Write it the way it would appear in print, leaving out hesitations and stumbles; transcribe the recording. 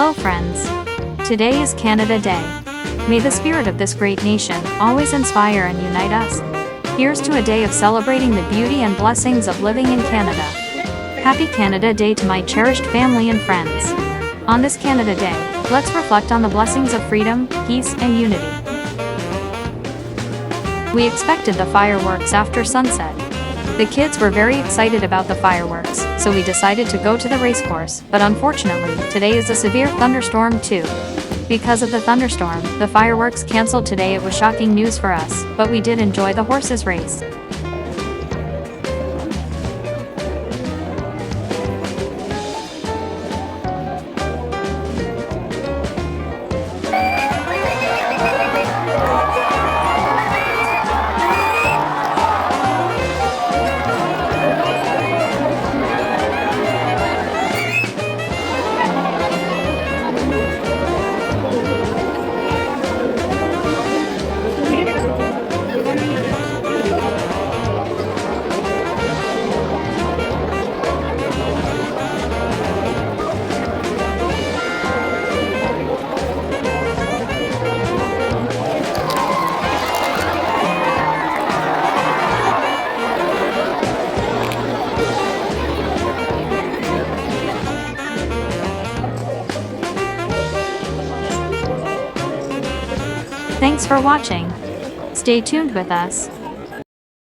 Hello friends! Today is Canada Day. May the spirit of this great nation always inspire and unite us. Here's to a day of celebrating the beauty and blessings of living in Canada. Happy Canada Day to my cherished family and friends. On this Canada Day, let's reflect on the blessings of freedom, peace, and unity. We expected the fireworks after sunset. The kids were very excited about the fireworks, so we decided to go to the racecourse, but unfortunately, today is a severe thunderstorm too. Because of the thunderstorm, the fireworks cancelled today. It was shocking news for us, but we did enjoy the horses race. Thanks for watching. Stay tuned with us.